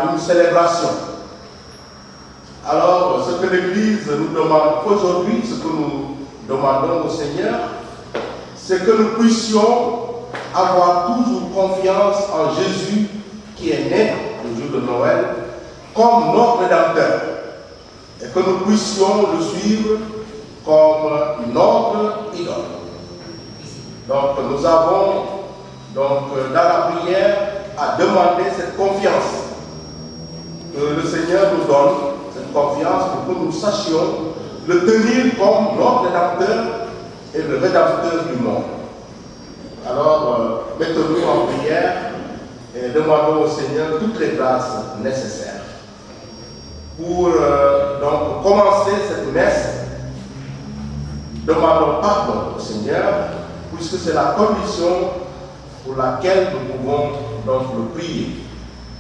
à une célébration. Alors, ce que l'Église nous demande aujourd'hui, ce que nous demandons au Seigneur, c'est que nous puissions avoir toujours confiance en Jésus qui est né le jour de Noël comme notre Rédempteur et que nous puissions le suivre comme notre idole. Donc nous avons dans la prière à demander cette confiance que le Seigneur nous donne, cette confiance pour que nous sachions le tenir comme notre Rédempteur et le Rédempteur du monde. Alors, mettons-nous en prière et demandons au Seigneur toutes les grâces nécessaires pour donc commencer cette messe. Demandons pardon au Seigneur, puisque c'est la condition pour laquelle nous pouvons donc le prier.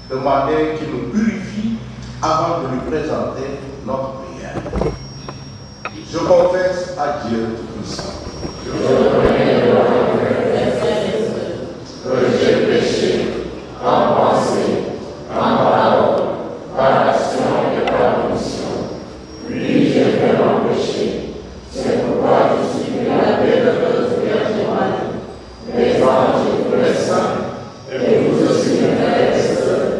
Demander qu'il nous purifie avant de lui présenter notre prière. Je confesse à Dieu Tout-Puissant que j'ai péché en pensée, en parole, par action et par omission. Oui, j'ai vraiment péché. C'est pourquoi je supplie la bienheureuse Vierge Marie, les anges et tous les saints, et vous aussi, mes frères et sœurs,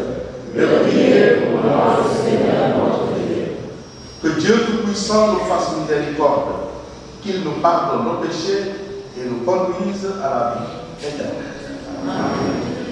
de prier pour notre Seigneur notre Dieu. Que Dieu Tout-Puissant nous fasse miséricorde, qu'il nous pardonne nos péchés et nous conduise à la vie éternelle. Amen. Amen.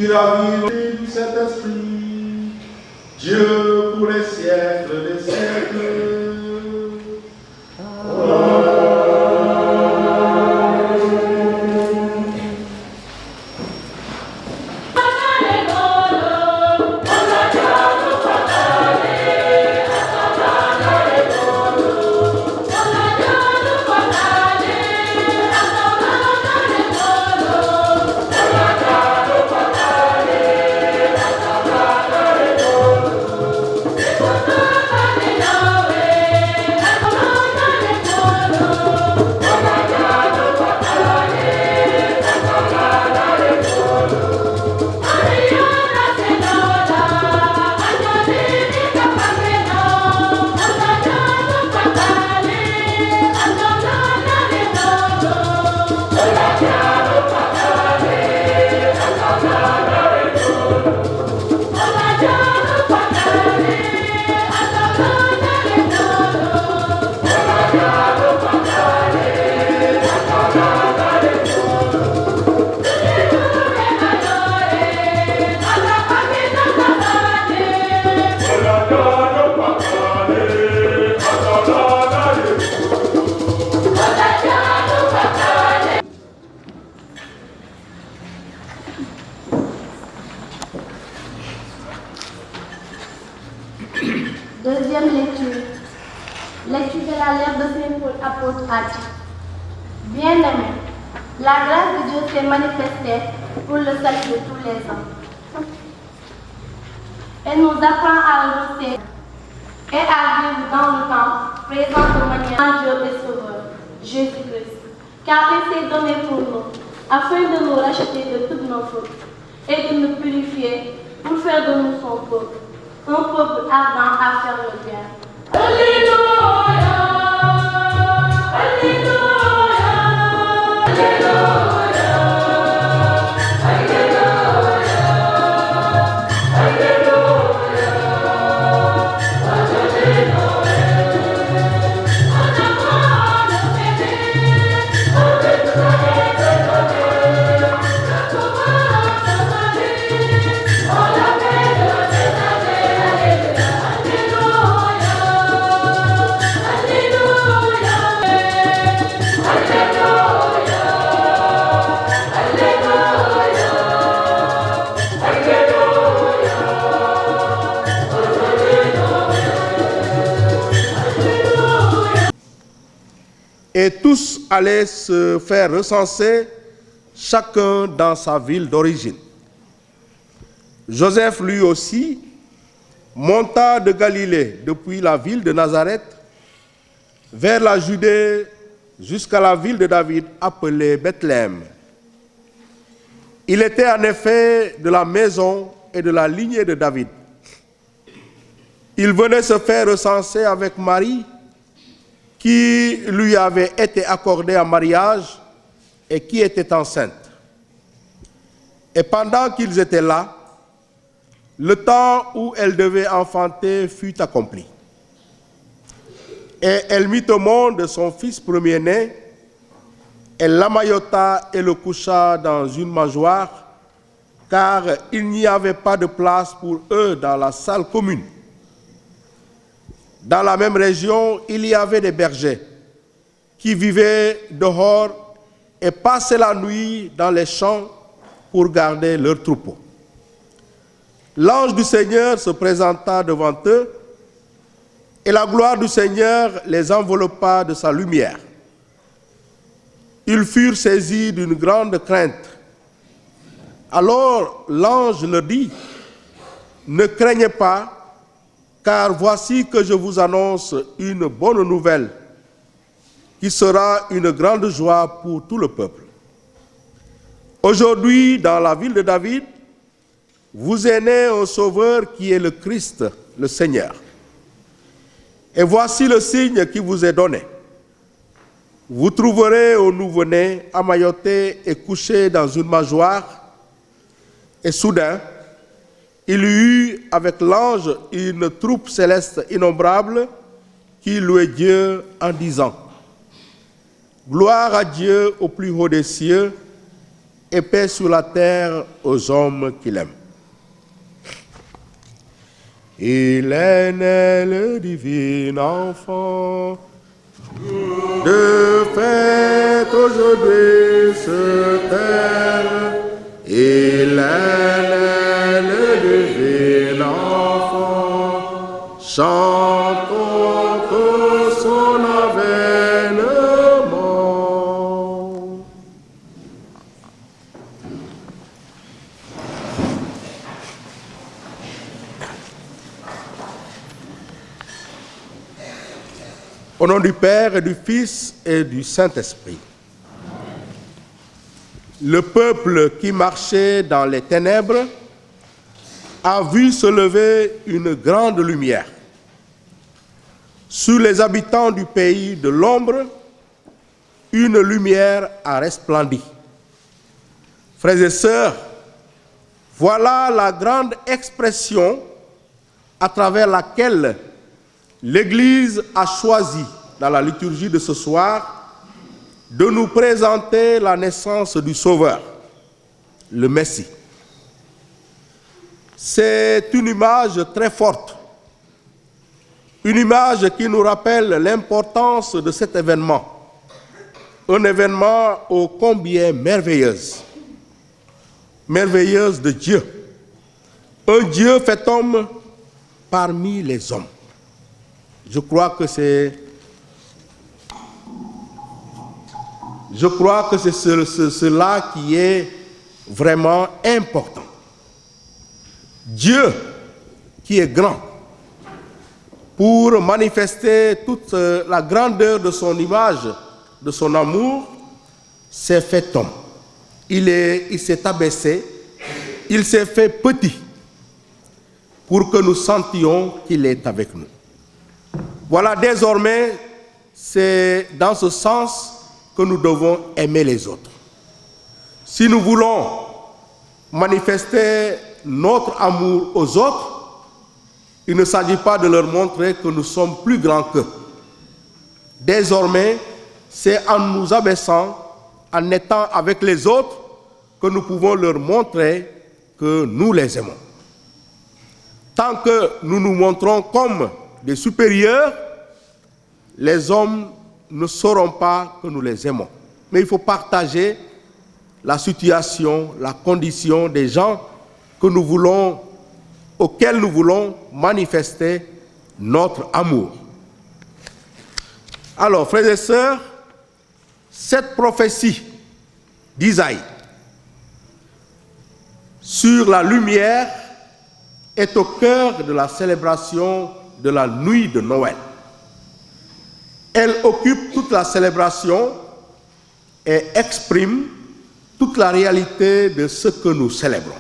qui ravive du Saint-Esprit, Dieu pour les siècles des siècles. Deuxième lecture. Lecture de la lettre de Saint Paul, apôtre a dit: Bien-aimés, la grâce de Dieu s'est manifestée pour le salut de tous les hommes. Elle nous apprend à renoncer et à vivre dans le temps présent de manière en Dieu et Sauveur, Jésus-Christ, car il s'est donné pour nous, afin de nous racheter de toutes nos fautes et de nous purifier pour faire de nous son peuple, un peuple ardent à faire le bien. Alléluia, Alléluia, Alléluia, Alléluia, Alléluia, Et tous allaient se faire recenser, chacun dans sa ville d'origine. Joseph, lui aussi, monta de Galilée depuis la ville de Nazareth vers la Judée jusqu'à la ville de David appelée Bethléem. Il était en effet de la maison et de la lignée de David. Il venait se faire recenser avec Marie, qui lui avait été accordée en mariage et qui était enceinte. Et pendant qu'ils étaient là, le temps où elle devait enfanter fut accompli. Et elle mit au monde son fils premier-né, elle l'amaillota et le coucha dans une mangeoire, car il n'y avait pas de place pour eux dans la salle commune. Dans la même région, il y avait des bergers qui vivaient dehors et passaient la nuit dans les champs pour garder leurs troupeaux. L'ange du Seigneur se présenta devant eux et la gloire du Seigneur les enveloppa de sa lumière. Ils furent saisis d'une grande crainte. Alors l'ange leur dit: Ne craignez pas, car voici que je vous annonce une bonne nouvelle, qui sera une grande joie pour tout le peuple. Aujourd'hui, dans la ville de David, vous est né un sauveur qui est le Christ, le Seigneur. Et voici le signe qui vous est donné. Vous trouverez un nouveau-né emmailloté et couché dans une mangeoire. Et soudain, il y eut avec l'ange une troupe céleste innombrable qui louait Dieu en disant: Gloire à Dieu au plus haut des cieux et paix sur la terre aux hommes qu'il aime. Il est né le divin enfant, de fête aujourd'hui sur terre. Il est né le divin enfant, chantons que son avènement. Au nom du Père et du Fils et du Saint-Esprit. Le peuple qui marchait dans les ténèbres a vu se lever une grande lumière. Sur les habitants du pays de l'ombre, une lumière a resplendi. Frères et sœurs, voilà la grande expression à travers laquelle l'Église a choisi, dans la liturgie de ce soir, de nous présenter la naissance du Sauveur, le Messie. C'est une image très forte, une image qui nous rappelle l'importance de cet événement, un événement ô combien merveilleuse de Dieu, un Dieu fait homme parmi les hommes. Je crois que c'est cela qui est vraiment important. Dieu qui est grand, pour manifester toute la grandeur de son image, de son amour, s'est fait homme. Il s'est abaissé, il s'est fait petit pour que nous sentions qu'il est avec nous. Voilà, désormais, c'est dans ce sens que nous devons aimer les autres. Si nous voulons manifester notre amour aux autres, il ne s'agit pas de leur montrer que nous sommes plus grands qu'eux. Désormais, c'est en nous abaissant, en étant avec les autres, que nous pouvons leur montrer que nous les aimons. Tant que nous nous montrons comme des supérieurs, les hommes ne sauront pas que nous les aimons. Mais il faut partager la situation, la condition des gens auxquels nous voulons manifester notre amour. Alors, frères et sœurs, cette prophétie d'Isaïe sur la lumière est au cœur de la célébration de la nuit de Noël. Elle occupe toute la célébration et exprime toute la réalité de ce que nous célébrons.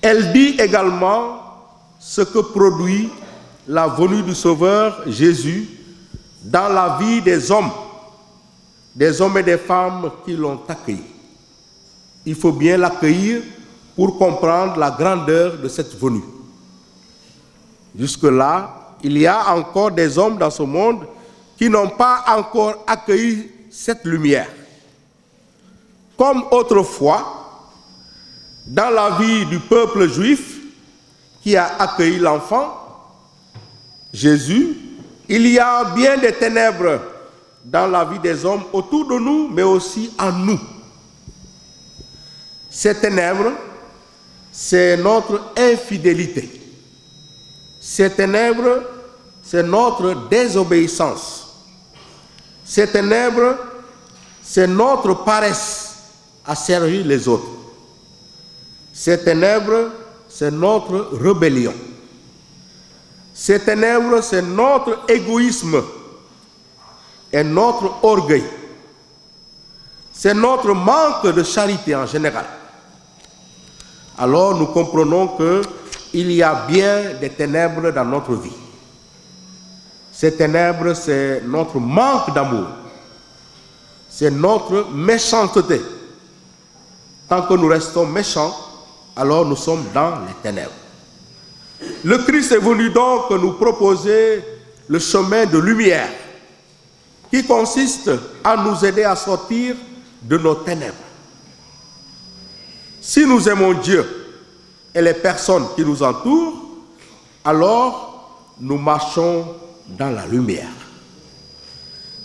Elle dit également ce que produit la venue du Sauveur Jésus dans la vie des hommes et des femmes qui l'ont accueilli. Il faut bien l'accueillir pour comprendre la grandeur de cette venue. Jusque-là, il y a encore des hommes dans ce monde qui n'ont pas encore accueilli cette lumière. Comme autrefois, dans la vie du peuple juif qui a accueilli l'enfant, Jésus, il y a bien des ténèbres dans la vie des hommes autour de nous, mais aussi en nous. Ces ténèbres, c'est notre infidélité. Ces ténèbres, c'est notre désobéissance. Ces ténèbres, c'est notre paresse à servir les autres. Ces ténèbres, c'est notre rébellion. Ces ténèbres, c'est notre égoïsme et notre orgueil. C'est notre manque de charité en général. Alors nous comprenons qu'il y a bien des ténèbres dans notre vie. Ces ténèbres, c'est notre manque d'amour. C'est notre méchanceté. Tant que nous restons méchants, alors nous sommes dans les ténèbres. Le Christ est venu donc nous proposer le chemin de lumière qui consiste à nous aider à sortir de nos ténèbres. Si nous aimons Dieu et les personnes qui nous entourent, alors nous marchons dans la lumière.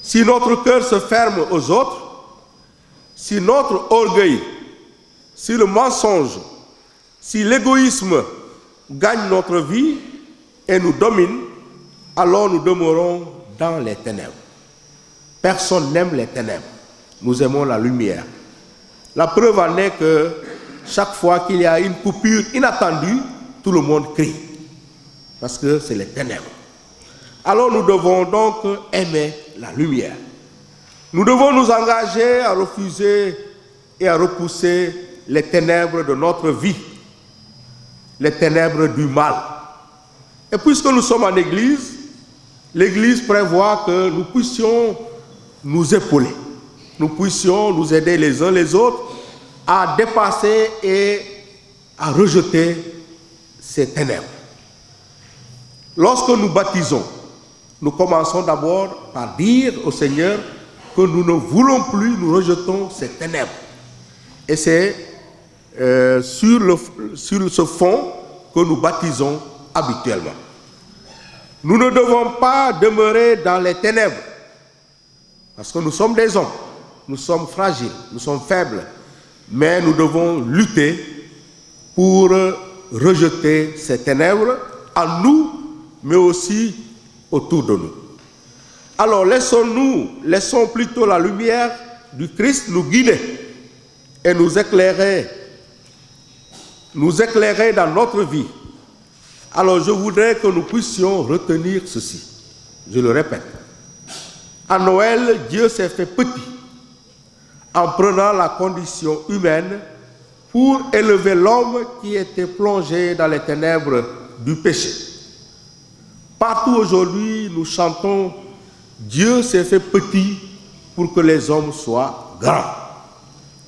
Si notre cœur se ferme aux autres, si notre orgueil, si le mensonge, si l'égoïsme gagne notre vie et nous domine, alors nous demeurons dans les ténèbres. Personne n'aime les ténèbres. Nous aimons la lumière. La preuve en est que chaque fois qu'il y a une coupure inattendue, tout le monde crie. Parce que c'est les ténèbres. Alors nous devons donc aimer la lumière. Nous devons nous engager à refuser et à repousser les ténèbres de notre vie, les ténèbres du mal. Et puisque nous sommes en Église, l'Église prévoit que nous puissions nous épauler, nous puissions nous aider les uns les autres à dépasser et à rejeter ces ténèbres. Lorsque nous baptisons, nous commençons d'abord par dire au Seigneur que nous ne voulons plus, nous rejetons ces ténèbres. Et c'est sur ce fond que nous baptisons habituellement. Nous ne devons pas demeurer dans les ténèbres, parce que nous sommes des hommes, nous sommes fragiles, nous sommes faibles, mais nous devons lutter pour rejeter ces ténèbres en nous, mais aussi autour de nous. Alors laissons plutôt la lumière du Christ nous guider et nous éclairer dans notre vie. Alors je voudrais que nous puissions retenir ceci. Je le répète. À Noël, Dieu s'est fait petit en prenant la condition humaine pour élever l'homme qui était plongé dans les ténèbres du péché. Partout aujourd'hui, nous chantons « Dieu s'est fait petit pour que les hommes soient grands ».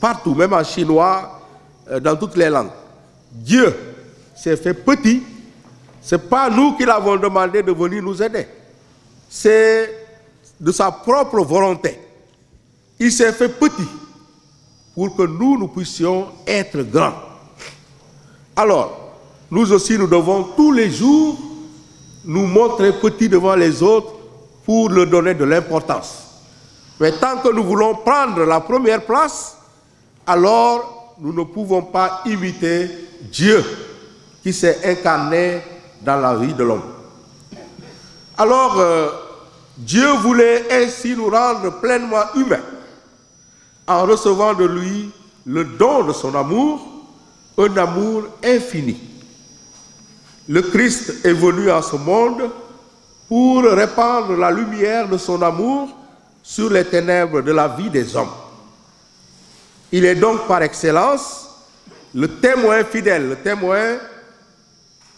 Partout, même en chinois, dans toutes les langues. Dieu s'est fait petit. Ce n'est pas nous qui l'avons demandé de venir nous aider. C'est de sa propre volonté. Il s'est fait petit pour que nous puissions être grands. Alors, nous aussi, nous devons tous les jours nous montrer petits devant les autres pour leur donner de l'importance. Mais tant que nous voulons prendre la première place, alors nous ne pouvons pas imiter Dieu qui s'est incarné dans la vie de l'homme. Alors, Dieu voulait ainsi nous rendre pleinement humains en recevant de lui le don de son amour, un amour infini. Le Christ est venu en ce monde pour répandre la lumière de son amour sur les ténèbres de la vie des hommes. Il est donc par excellence le témoin fidèle, le témoin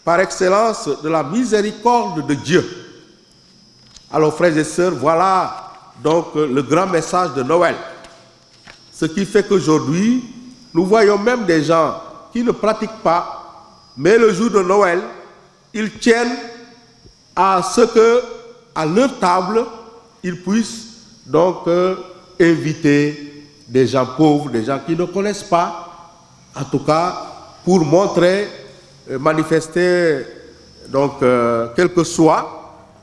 par excellence de la miséricorde de Dieu. Alors frères et sœurs, voilà donc le grand message de Noël. Ce qui fait qu'aujourd'hui, nous voyons même des gens qui ne pratiquent pas, mais le jour de Noël, ils tiennent à ce que, à leur table, ils puissent donc inviter des gens pauvres, des gens qui ne connaissent pas, en tout cas pour montrer, manifester donc quel que soit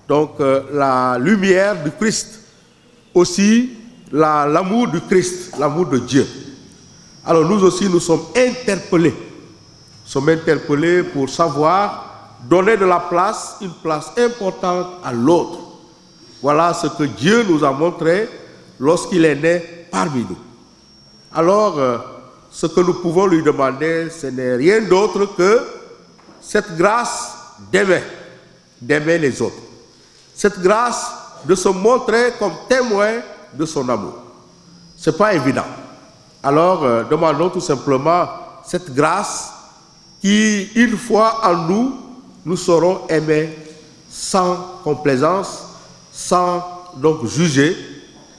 donc la lumière du Christ, aussi l'amour du Christ, l'amour de Dieu. Alors nous aussi nous sommes interpellés pour savoir donner de la place, une place importante à l'autre. Voilà ce que Dieu nous a montré lorsqu'il est né parmi nous. Alors, ce que nous pouvons lui demander, ce n'est rien d'autre que cette grâce d'aimer les autres. Cette grâce de se montrer comme témoin de son amour. Ce n'est pas évident. Alors, demandons tout simplement cette grâce qui, une fois en nous, nous saurons aimer sans complaisance, sans donc juger,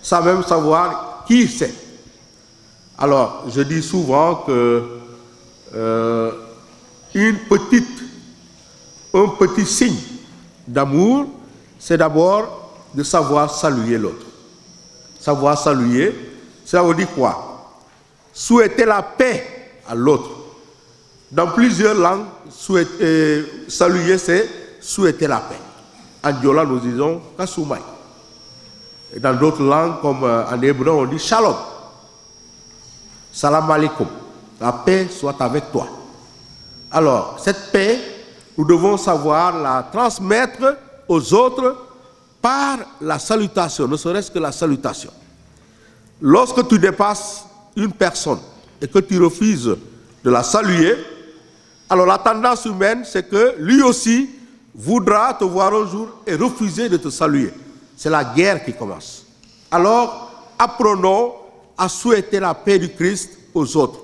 sans même savoir qui c'est. Alors, je dis souvent que un petit signe d'amour, c'est d'abord de savoir saluer l'autre. Savoir saluer, ça veut dire quoi? Souhaiter la paix à l'autre. Dans plusieurs langues, saluer, c'est souhaiter la paix. En diola, nous disons kasumai. Et dans d'autres langues, comme en hébreu, on dit shalom. Salam alaikum. La paix soit avec toi. Alors, cette paix, nous devons savoir la transmettre aux autres par la salutation, ne serait-ce que la salutation. Lorsque tu dépasses une personne et que tu refuses de la saluer, alors la tendance humaine, c'est que lui aussi voudra te voir un jour et refuser de te saluer. C'est la guerre qui commence. Alors, apprenons à souhaiter la paix du Christ aux autres.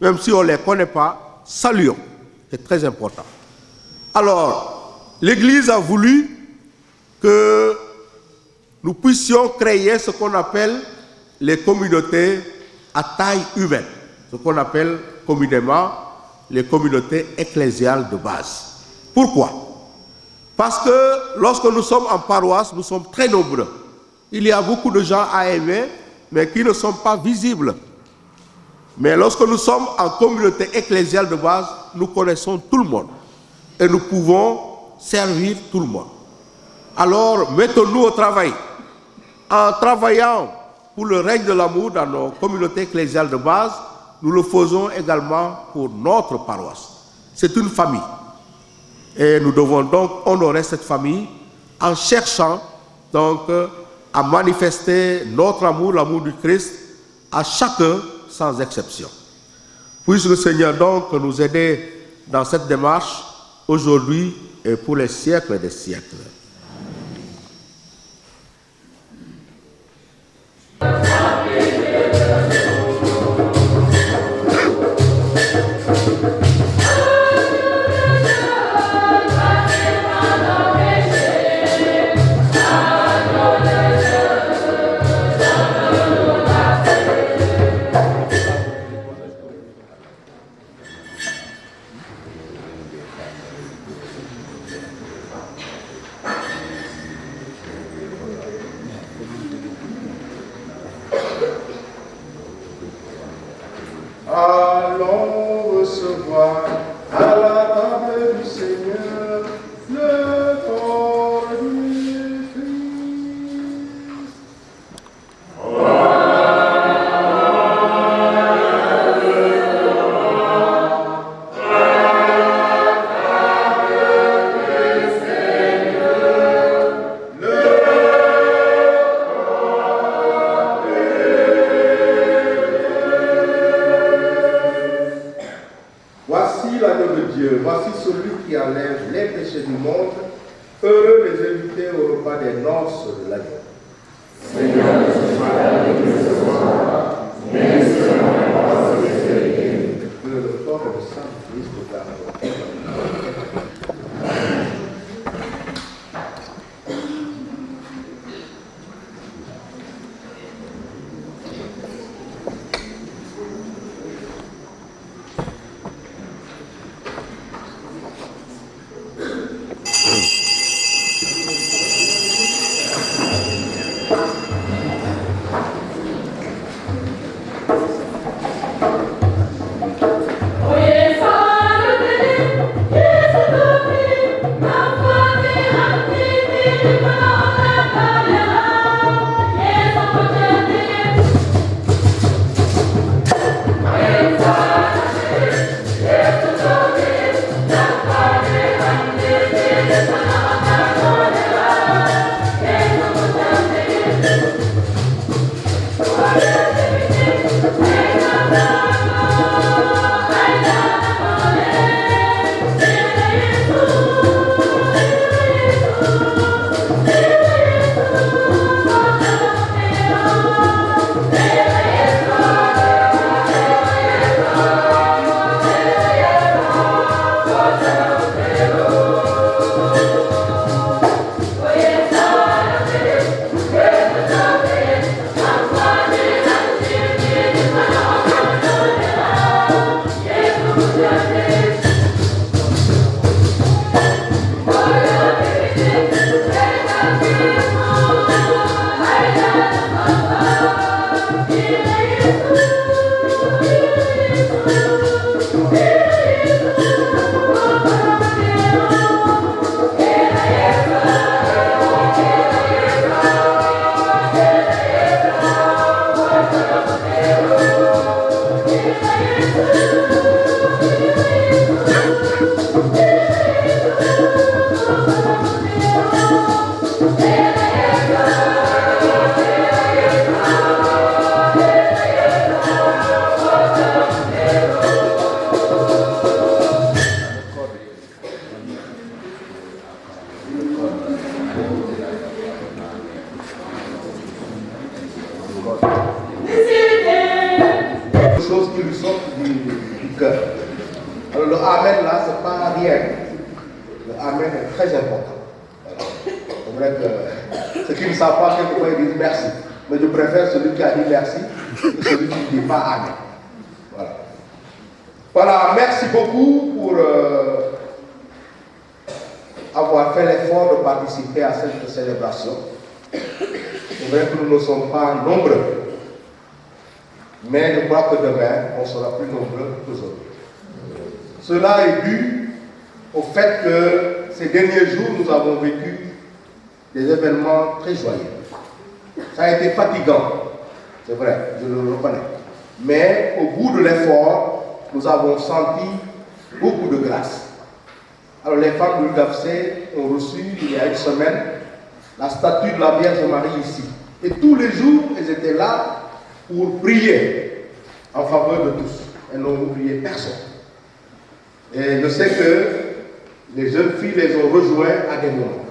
Même si on ne les connaît pas, saluons. C'est très important. Alors, l'Église a voulu que nous puissions créer ce qu'on appelle les communautés à taille humaine, ce qu'on appelle communément les communautés ecclésiales de base. Pourquoi? Parce que lorsque nous sommes en paroisse, nous sommes très nombreux. Il y a beaucoup de gens à aimer, mais qui ne sont pas visibles. Mais lorsque nous sommes en communauté ecclésiale de base, nous connaissons tout le monde. Et nous pouvons servir tout le monde. Alors, mettons-nous au travail. En travaillant pour le règne de l'amour dans nos communautés ecclésiales de base, nous le faisons également pour notre paroisse. C'est une famille. Et nous devons donc honorer cette famille en cherchant donc à manifester notre amour, l'amour du Christ, à chacun sans exception. Puisse le Seigneur donc nous aider dans cette démarche aujourd'hui et pour les siècles des siècles. Allons recevoir à la table du Seigneur le corps du Christ. Voici l'agneau de Dieu, voici celui qui enlève les péchés du monde. Heureux les invités au repas des noces de l'agneau. Que le corps et le sang du Christ te gardent. Des choses qui lui sortent du cœur. Alors le Amen là, c'est pas rien. Le Amen est très important. C'est vrai que ceux qui ne savent pas, quelquefois ils disent merci. Mais je préfère celui qui a dit merci que celui qui ne dit pas Amen. Voilà. Voilà, merci beaucoup pour avoir fait l'effort de participer à cette célébration. C'est vrai que nous ne sommes pas nombreux. Mais je crois que demain, on sera plus nombreux qu'aujourd'hui. Cela est dû au fait que ces derniers jours, nous avons vécu des événements très joyeux. Ça a été fatigant, c'est vrai, je le reconnais. Mais au bout de l'effort, nous avons senti beaucoup de grâce. Alors les femmes de l'UDAFC ont reçu, il y a une semaine, la statue de la Vierge Marie ici. Et tous les jours, elles étaient là pour prier en faveur de tous. Elles n'ont oublié personne. Et je sais que les jeunes filles les ont rejoints à des moments.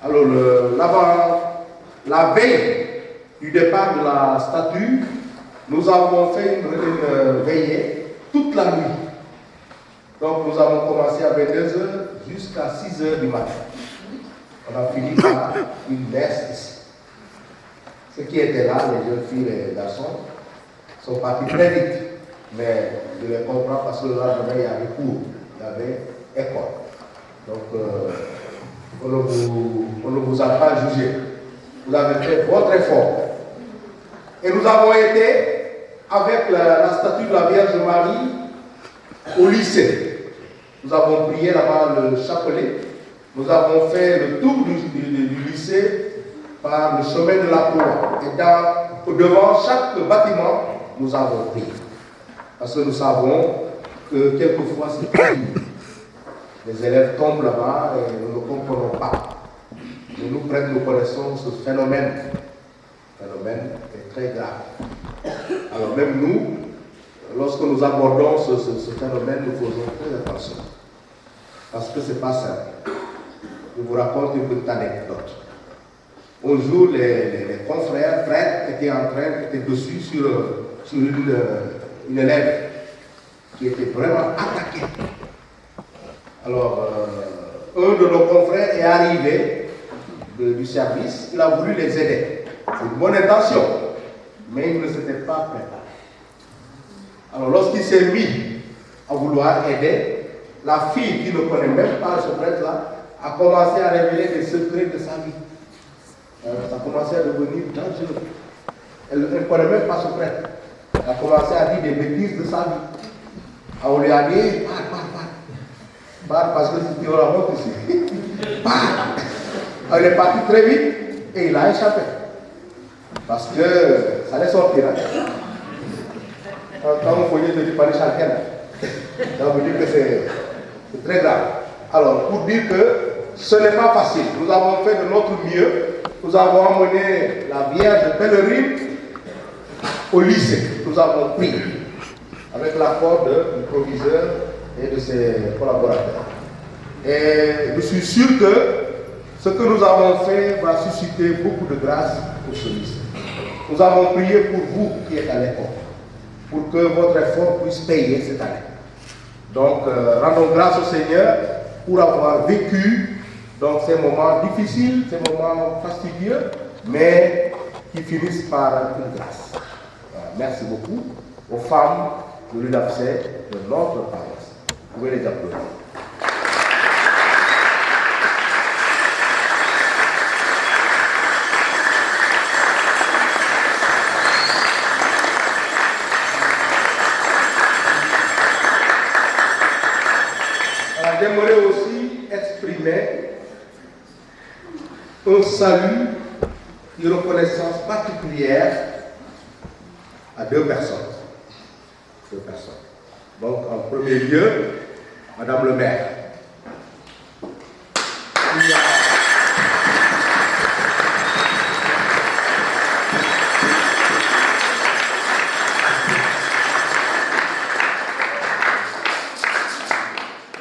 Alors, la veille du départ de la statue, nous avons fait une veillée toute la nuit. Donc, nous avons commencé à 22h jusqu'à 6h du matin. On a fini par une messe ici. Ceux qui étaient là, les jeunes filles et les garçons, sont partis très vite. Mais je les comprends parce que le lendemain, il y avait cours, il y avait école. Donc, on ne vous a pas jugé. Vous avez fait votre effort. Et nous avons été avec la statue de la Vierge Marie au lycée. Nous avons prié là-bas le chapelet. Nous avons fait le tour du lycée par le chemin de la croix. Et devant chaque bâtiment, nous avons prié. Parce que nous savons que quelquefois c'est pas fini. Les élèves tombent là-bas et nous ne comprenons pas. Et nous connaissons ce phénomène. Le phénomène est très grave. Alors même nous, lorsque nous abordons ce phénomène, nous faisons très attention. Parce que ce n'est pas simple. Je vous raconte une petite anecdote. Un jour, les confrères, frères, étaient dessus sur une élève qui était vraiment attaquée. Alors, un de nos confrères est arrivé du service, il a voulu les aider. C'est une bonne intention, mais il ne s'était pas préparé. Alors, lorsqu'il s'est mis à vouloir aider, la fille qui ne connaît même pas ce prêtre-là a commencé à révéler des secrets de sa vie. Ça a commencé à devenir dangereux. Elle ne connaît même pas ce prêtre. Elle a commencé à dire des bêtises de sa vie. Alors, on lui a dit, pars, parce que si tu auras honte ici. Pars. Elle est partie très vite et il a échappé. Parce que ça allait sortir. Quand on voyait de lui parler chacun, ça veut dire que c'est très grave. Alors, pour dire que ce n'est pas facile, nous avons fait de notre mieux. Nous avons emmené la Vierge pèlerine au lycée. Nous avons pris avec l'accord du proviseur et de ses collaborateurs. Et je suis sûr que ce que nous avons fait va susciter beaucoup de grâce pour ce lycée. Nous avons prié pour vous qui êtes à l'école, pour que votre effort puisse payer cette année. Donc, rendons grâce au Seigneur pour avoir vécu donc, ces moments difficiles, ces moments fastidieux, mais qui finissent par une grâce. Merci beaucoup aux femmes de l'UDAFC de notre paroisse. Vous pouvez les applaudir. Alors, j'aimerais aussi exprimer un salut, une reconnaissance particulière à deux personnes. Donc, en premier lieu, Madame le maire.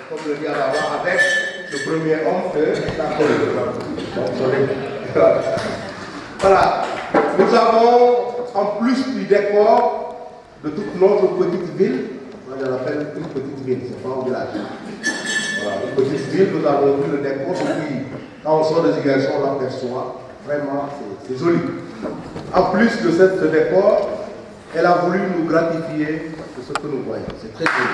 Comme le dit avant, avec le premier homme que la colère. Voilà. Nous avons en plus du décor de toute notre petite ville, moi je l'appelle une petite ville, c'est pas un village. Voilà, une petite ville, nous avons vu le décor, puis quand on sort des immersions, on l'aperçoit. Vraiment, c'est joli. En plus de ce décor, elle a voulu nous gratifier de ce que nous voyons. C'est très joli.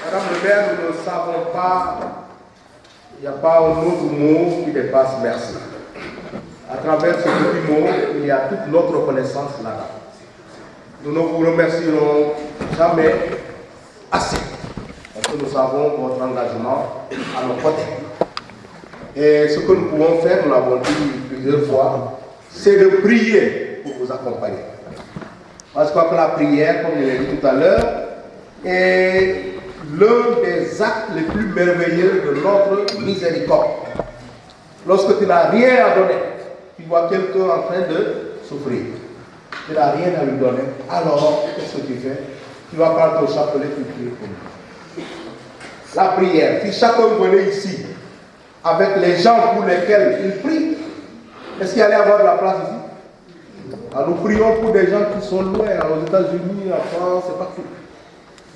Madame le maire, nous ne savons pas, il n'y a pas un autre mot qui dépasse merci. À travers ce petit mot, il y a toute notre reconnaissance là-bas. Nous ne vous remercierons jamais assez, parce que nous savons votre engagement à nos côtés. Et ce que nous pouvons faire, nous l'avons dit plusieurs fois, c'est de prier pour vous accompagner. Parce que la prière, comme je l'ai dit tout à l'heure, est l'un des actes les plus merveilleux de notre miséricorde. Lorsque tu n'as rien à donner, tu vois quelqu'un en train de souffrir. Tu n'as rien à lui donner. Alors, qu'est-ce que tu fais? Tu vas prendre ton chapelet et tu pries pour lui. La prière. Si chacun venait ici avec les gens pour lesquels il prie, est-ce qu'il allait avoir de la place ici? Alors, nous prions pour des gens qui sont loin, aux États-Unis, en France, c'est partout.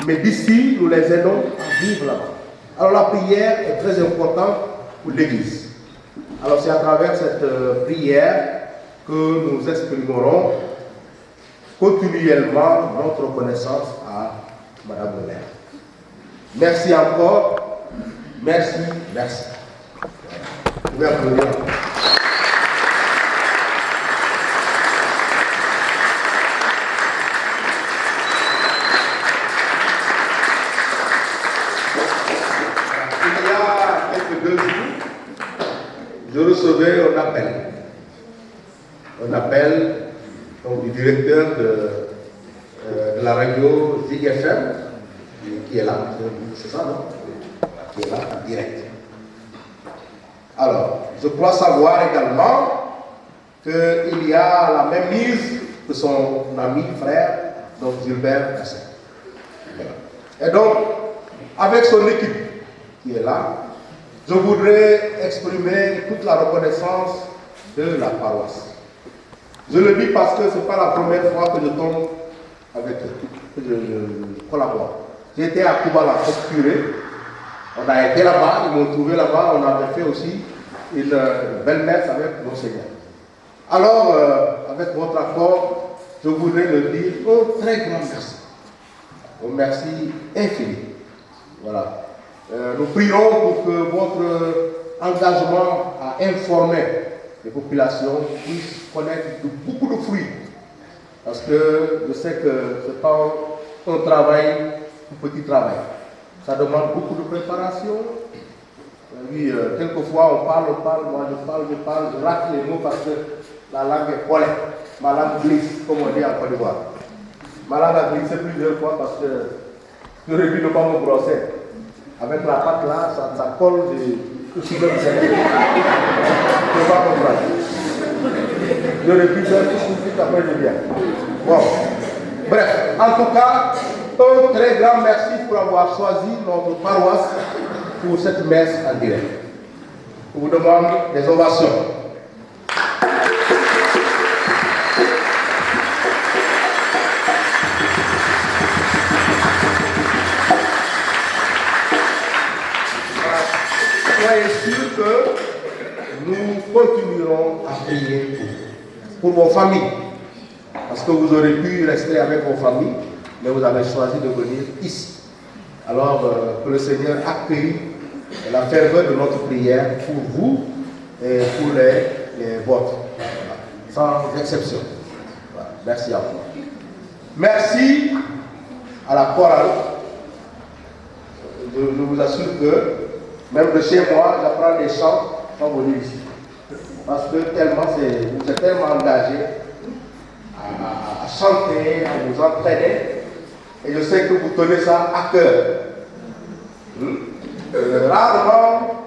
Mais d'ici, nous les aidons à vivre là-bas. Alors, la prière est très importante pour l'Église. Alors, c'est à travers cette prière que nous exprimerons continuellement notre reconnaissance à Madame le maire. Merci encore. Merci, merci. Vous pouvez applaudir. Il y a quelques 2 jours, je recevais un appel donc, du directeur de la radio Zig FM, qui est là, c'est ça, non? Qui est là, en direct. Alors, je crois savoir également qu'il y a la même mise que son ami, frère, donc Gilbert Cassel. Et donc, avec son équipe qui est là, je voudrais exprimer toute la reconnaissance de la paroisse. Je le dis parce que ce n'est pas la première fois que je tombe avec eux, que je collabore. J'étais à Koubala, comme curé. On a été là-bas, ils m'ont trouvé là-bas, on avait fait aussi une belle-messe avec Monseigneur. Alors, avec votre accord, je voudrais le dire un très grand merci. Un merci infini. Voilà. Nous prierons pour que votre engagement à informer les populations puisse connaître beaucoup de fruits. Parce que je sais que ce n'est pas un travail, un petit travail. Ça demande beaucoup de préparation. Oui, quelquefois on parle, moi je parle, je rate les mots parce que la langue est collée. Ma langue glisse, comme on dit en Côte d'Ivoire. Ma langue a glissé plusieurs fois parce que j'aurais dû ne pas me brosser. Avec la pâte là, ça colle de suivre le Seigneur. Je ne peux pas comprendre. J'aurais pu faire tout de suite après je viens. Bon. Bref, en tout cas, un très grand merci pour avoir choisi notre paroisse pour cette messe en direct. Je vous demande des ovations. Soyez sûrs que nous continuerons à prier pour vos familles. Parce que vous aurez pu rester avec vos familles, mais vous avez choisi de venir ici. Alors que le Seigneur accueille la ferveur de notre prière pour vous et pour les vôtres. Sans exception. Voilà. Merci à vous. Merci à la chorale. Je vous assure que même de chez moi, j'apprends des chants sans venir ici. Parce que vous êtes tellement engagés à chanter, à vous entraîner. Et je sais que vous tenez ça à cœur. Rarement,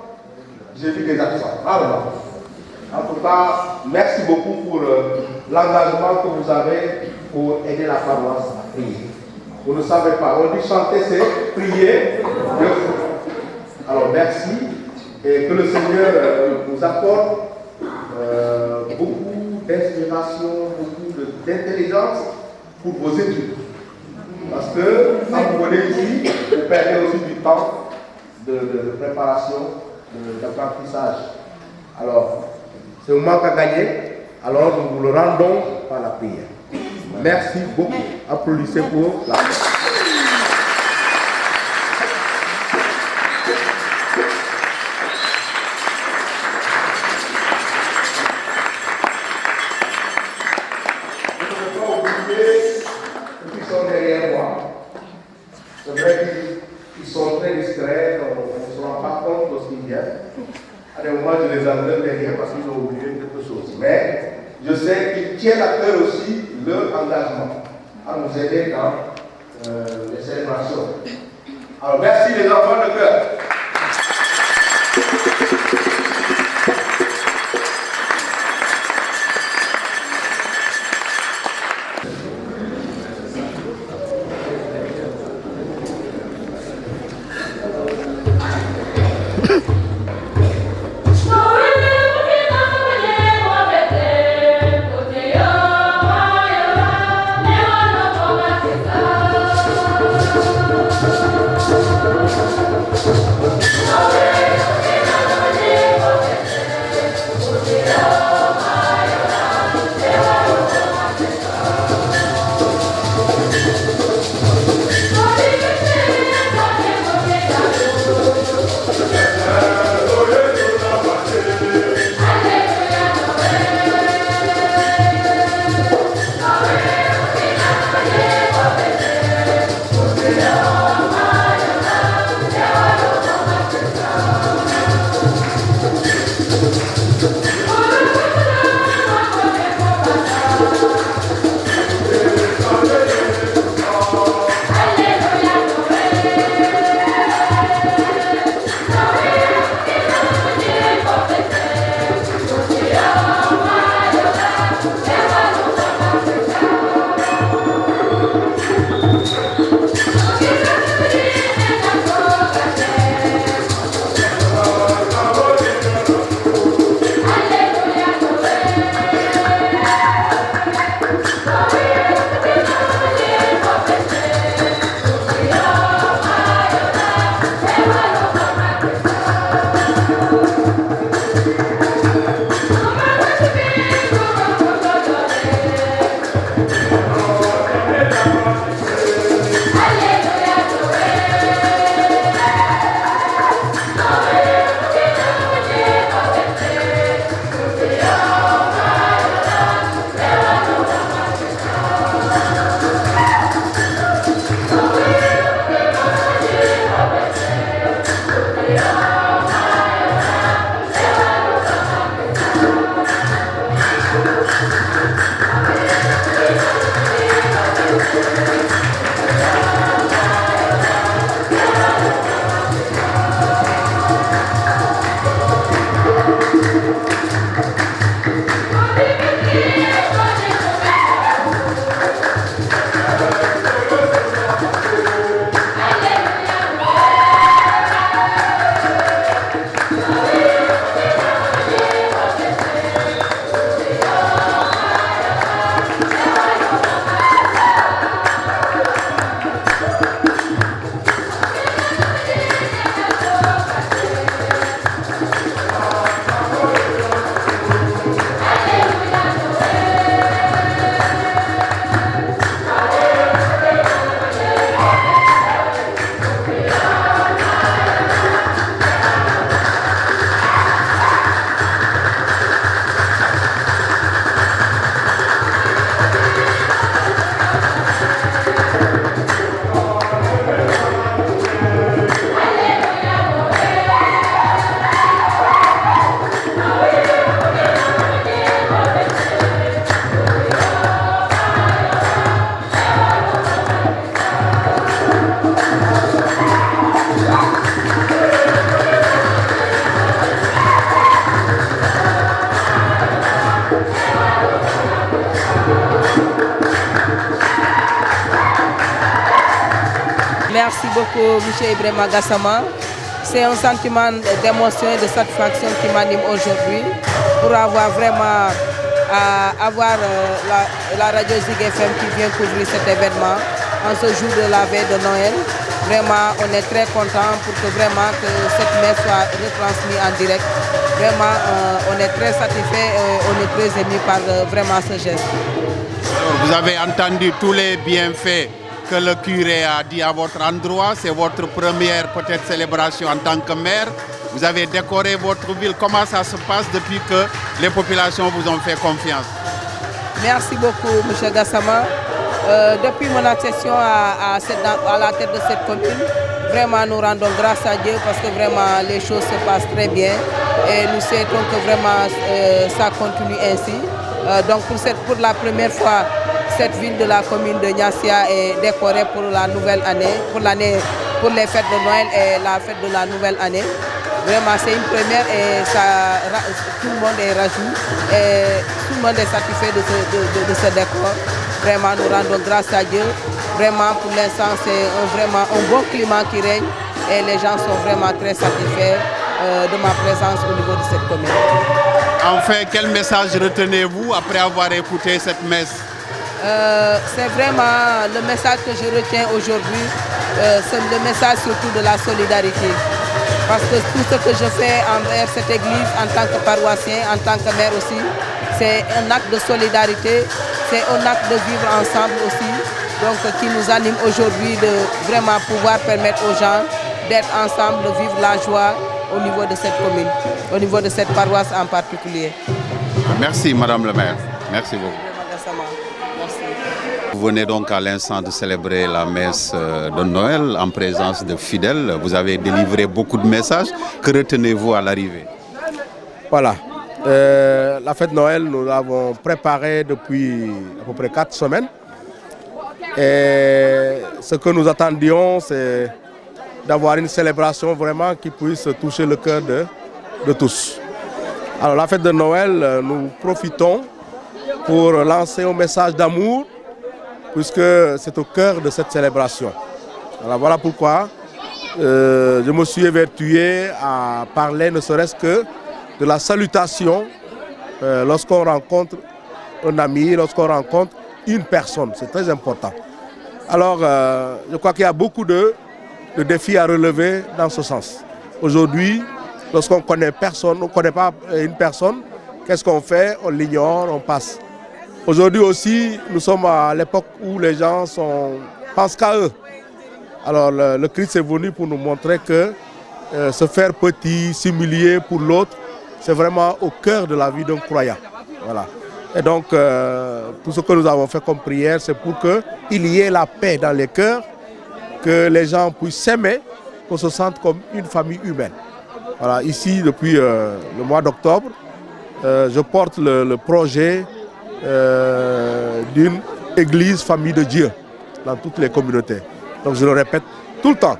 j'ai vu des accents. Rarement. En tout cas, merci beaucoup pour l'engagement que vous avez pour aider la paroisse à prier. Vous ne savez pas, on dit chanter, c'est prier. Alors merci et que le Seigneur nous apporte beaucoup d'inspiration, beaucoup d'intelligence pour vos études. Parce que quand vous venez ici, vous perdez aussi du temps de préparation, d'apprentissage. Alors, c'est un manque à gagner, alors nous vous le rendons par la prière. Merci beaucoup. Applaudissez pour la prière. C'est vrai qu'ils sont très discrets, on ne se rend pas compte de ce qu'ils viennent. À des moments, je les enlève derrière parce qu'ils ont oublié quelque chose. Mais je sais qu'ils tiennent à cœur aussi leur engagement à nous aider dans les célébrations. Alors, merci les enfants de cœur. Merci beaucoup, M. Ibrahima Gassama. c'est un sentiment d'émotion et de satisfaction qui m'anime aujourd'hui pour avoir vraiment la radio Zig FM qui vient couvrir cet événement en ce jour de la veille de Noël. Vraiment, on est très content pour que vraiment que cette messe soit retransmise en direct. Vraiment, on est très satisfait, on est très ému par vraiment ce geste. Vous avez entendu tous les bienfaits que le curé a dit à votre endroit. C'est votre première peut-être célébration en tant que maire. Vous avez décoré votre ville. Comment ça se passe depuis que les populations vous ont fait confiance? Merci beaucoup, M. Gassama. Depuis mon accession à la tête de cette commune, vraiment nous rendons grâce à Dieu parce que vraiment les choses se passent très bien et nous souhaitons que vraiment ça continue ainsi. Donc pour la première fois, cette ville de la commune de Niassia est décorée pour la nouvelle année, pour les fêtes de Noël et la fête de la nouvelle année. Vraiment c'est une première et tout le monde est rajout et tout le monde est satisfait de ce décor. Vraiment, nous rendons grâce à Dieu. Vraiment, pour l'instant, c'est vraiment un bon climat qui règne et les gens sont vraiment très satisfaits de ma présence au niveau de cette commune. Enfin, quel message retenez-vous après avoir écouté cette messe? C'est vraiment le message que je retiens aujourd'hui, c'est le message surtout de la solidarité. Parce que tout ce que je fais envers cette église en tant que paroissien, en tant que maire aussi, c'est un acte de solidarité. C'est un acte de vivre ensemble aussi, donc qui nous anime aujourd'hui de vraiment pouvoir permettre aux gens d'être ensemble, de vivre la joie au niveau de cette commune, au niveau de cette paroisse en particulier. Merci Madame le maire, merci beaucoup. Merci. Vous venez donc à l'instant de célébrer la messe de Noël en présence de fidèles. Vous avez délivré beaucoup de messages. Que retenez-vous à l'arrivée? Voilà. La fête de Noël, nous l'avons préparée depuis à peu près 4 semaines. Et ce que nous attendions, c'est d'avoir une célébration vraiment qui puisse toucher le cœur de tous. Alors la fête de Noël, nous profitons pour lancer un message d'amour, puisque c'est au cœur de cette célébration. Alors voilà pourquoi je me suis évertué à parler ne serait-ce que de la salutation lorsqu'on rencontre un ami, lorsqu'on rencontre une personne. C'est très important. Alors, je crois qu'il y a beaucoup de défis à relever dans ce sens. Aujourd'hui, lorsqu'on connaît personne, on ne connaît pas une personne, qu'est-ce qu'on fait? On l'ignore, on passe. Aujourd'hui aussi, nous sommes à l'époque où les gens pensent qu'à eux. Alors, le Christ est venu pour nous montrer que se faire petit, s'humilier pour l'autre, c'est vraiment au cœur de la vie d'un croyant. Voilà. Et donc, tout ce que nous avons fait comme prière, c'est pour qu'il y ait la paix dans les cœurs, que les gens puissent s'aimer, qu'on se sente comme une famille humaine. Voilà. Ici, depuis le mois d'octobre, je porte le projet d'une église famille de Dieu dans toutes les communautés. Donc, je le répète tout le temps,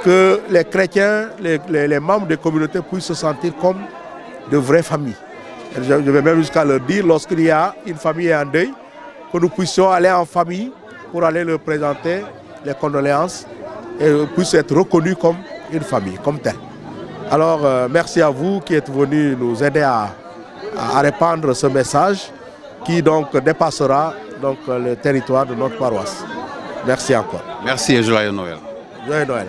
que les chrétiens, les membres des communautés puissent se sentir comme de vraies familles. Je vais même jusqu'à leur dire, lorsqu'il y a une famille en deuil, que nous puissions aller en famille pour aller leur présenter les condoléances et puissent être reconnus comme une famille, comme telle. Alors, merci à vous qui êtes venus nous aider à répandre ce message qui donc dépassera donc, le territoire de notre paroisse. Merci encore. Merci et joyeux Noël. Joyeux Noël.